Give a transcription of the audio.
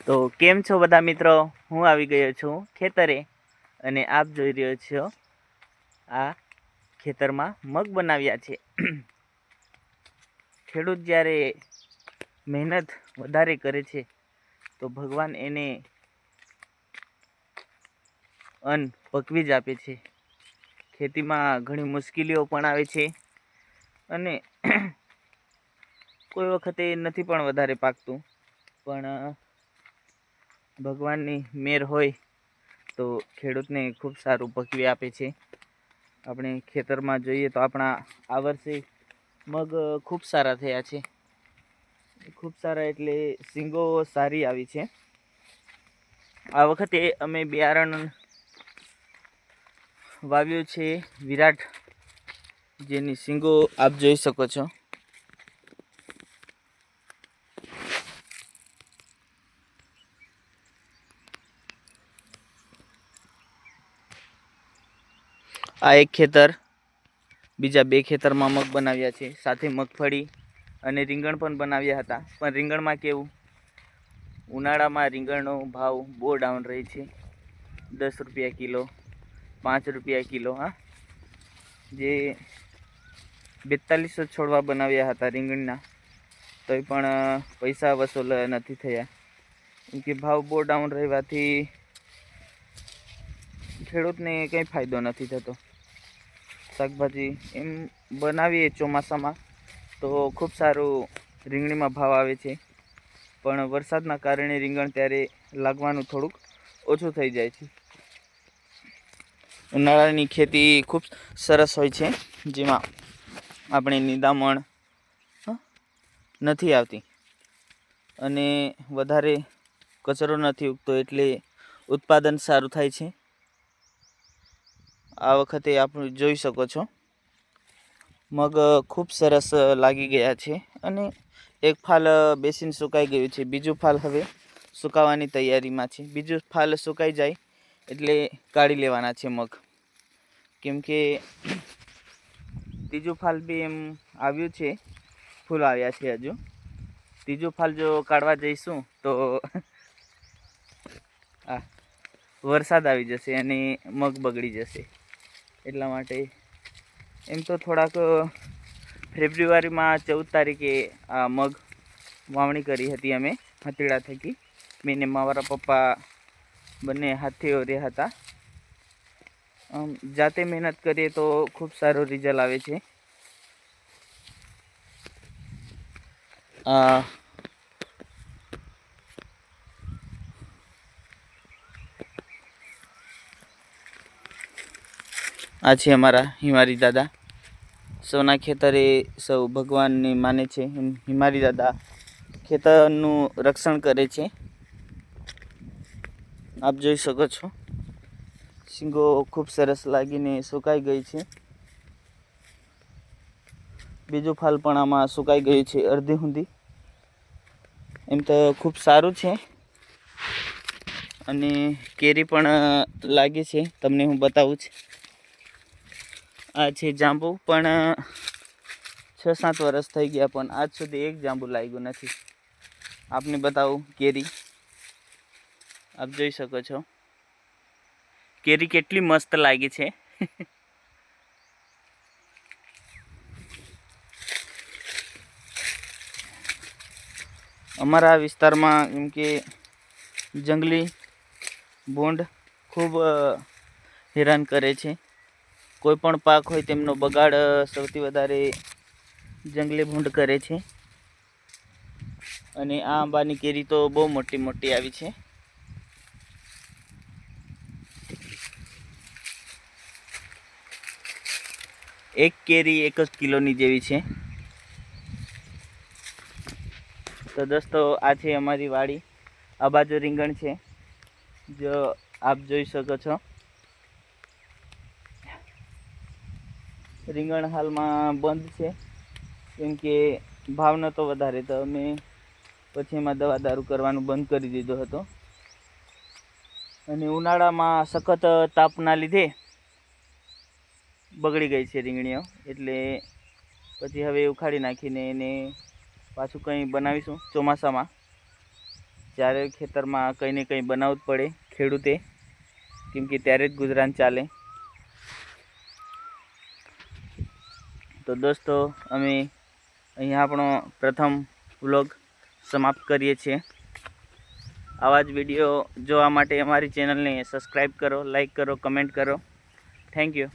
તો કેમ છો બધા મિત્રો? હું આવી ગયો છું ખેતરે અને આપ જોઈ રહ્યો છો આ ખેતરમાં મગ બનાવ્યા છે. ખેડૂત જ્યારે મહેનત વધારે કરે છે તો ભગવાન એને અન્ન પકવી જ આપે છે. ખેતીમાં ઘણી મુશ્કેલીઓ પણ આવે છે અને કોઈ વખતે નથી પણ વધારે પાકતું, પણ ભગવાનની મેર હોય તો ખેડૂતને ખૂબ સારું પકવી આપે છે. આપણે ખેતરમાં જોઈએ તો આપણા આ વર્ષે મગ ખૂબ સારા થયા છે. ખૂબ સારા એટલે શીંગો સારી આવી છે. આ વખતે અમે બિયારણ વાવ્યું છે વિરાટ, જેની શીંગો આપ જોઈ શકો છો. આ એક ખેતર, બીજા બે ખેતરમાં મગ બનાવ્યા છે, સાથે મગફળી અને રીંગણ પણ બનાવ્યા હતા. પણ રીંગણમાં કેવું, ઉનાળામાં રીંગણનો ભાવ બહુ ડાઉન રહે છે. 10 રૂપિયા કિલો, 5 રૂપિયા કિલો. હા, જે 4200 છોડવા બનાવ્યા હતા રીંગણના, તોય પણ પૈસા વસૂલ નથી થયા, કેમ કે ભાવ બહુ ડાઉન રહેવાથી ખેડૂતને કંઈ ફાયદો નથી થતો. શાકભાજી એમ બનાવીએ ચોમાસામાં તો ખૂબ સારું રીંગણીમાં ભાવ આવે છે, પણ વરસાદના કારણે રીંગણ ત્યારે લાગવાનું થોડુંક ઓછું થઈ જાય છે. ઉનાળાની ખેતી ખૂબ સરસ હોય છે, જેમાં આપણે નિંદામણ નથી આવતી અને વધારે કચરો નથી ઉગતો, એટલે ઉત્પાદન સારું થાય છે. આ વખતે આપણે જોઈ શકો છો મગ ખૂબ સરસ લાગી ગયા છે અને એક ફાલ બેસીને સુકાઈ ગયું છે. બીજું ફાલ હવે સુકાવાની તૈયારીમાં છે. બીજું ફાલ સુકાઈ જાય એટલે કાઢી લેવાના છે મગ, કેમ કે ત્રીજું ફાલ બી એમ આવ્યું છે, ફૂલ આવ્યા છે. હજુ ત્રીજું ફાલ જો કાઢવા જઈશું તો વરસાદ આવી જશે અને મગ બગડી જશે. એટલા માટે એમ તો થોડાક ફેબ્રુઆરીમાં 14 તારીખે આ મગ વાવણી કરી હતી અમે હતીડા થકી. મેં ને મારા પપ્પા બંને હાથથી ઓર્યા હતા. જાતે મહેનત કરીએ તો ખૂબ સારું રિઝલ્ટ આવે છે. આ છે અમારા હિમારી દાદા. સૌના ખેતરે સૌ ભગવાનને માને છે. હિમારી દાદા ખેતરનું રક્ષણ કરે છે. આપ જોઈ શકો છો શીંગો ખૂબ સરસ લાગીને સુકાઈ ગઈ છે. બીજું ફાલ પણ આમાં સુકાઈ ગયું છે અડધી સુધી. એમ તો ખૂબ સારું છે અને કેરી પણ લાગી છે, તમને હું બતાવું છું. આ છે જાંબુ, પણ 6-7 વર્ષ થઈ ગયા પણ આજ સુધી એક જાંબુ લાગ્યું નથી. આપને બતાવું કેરી, આપ જોઈ શકો છો કેરી કેટલી મસ્ત લાગી છે. અમારા વિસ્તારમાં એમ કે જંગલી ભૂંડ ખૂબ હેરાન કરે છે. કોઈ પણ પાક હોય તેમનો બગાડ સૌથી વધારે જંગલી ભૂંડ કરે છે. અને આ આંબાની કેરી તો બહુ મોટી મોટી આવી છે. એક કેરી 1 કિલોની જેવી છે. તો દોસ્તો, આ છે અમારી વાડી. આ બાજુ રીંગણ છે, જો આપ જોઈ શકો છો. રીંગણ હાલમાં બંધ છે, કેમ કે ભાવ નહોતો વધારે, તો અમે પછી એમાં દવા દારૂ કરવાનું બંધ કરી દીધો હતો. અને ઉનાળામાં સખત તાપના લીધે બગડી ગઈ છે રીંગણીઓ, એટલે પછી હવે ઉખાડી નાખીને એને પાછું કંઈ બનાવીશું ચોમાસામાં. જ્યારે ખેતરમાં કંઈ ને કંઈ બનાવવું જ પડે ખેડૂતે, કેમ કે ત્યારે જ ગુજરાન ચાલે. તો દોસ્તો, અમે અહીંયા આપણો પ્રથમ વ્લોગ સમાપ્ત કરીએ છીએ. આવા જ વિડીયો જોવા માટે અમારી ચેનલને સબસ્ક્રાઈબ કરો, લાઈક કરો, કમેન્ટ કરો. Thank you.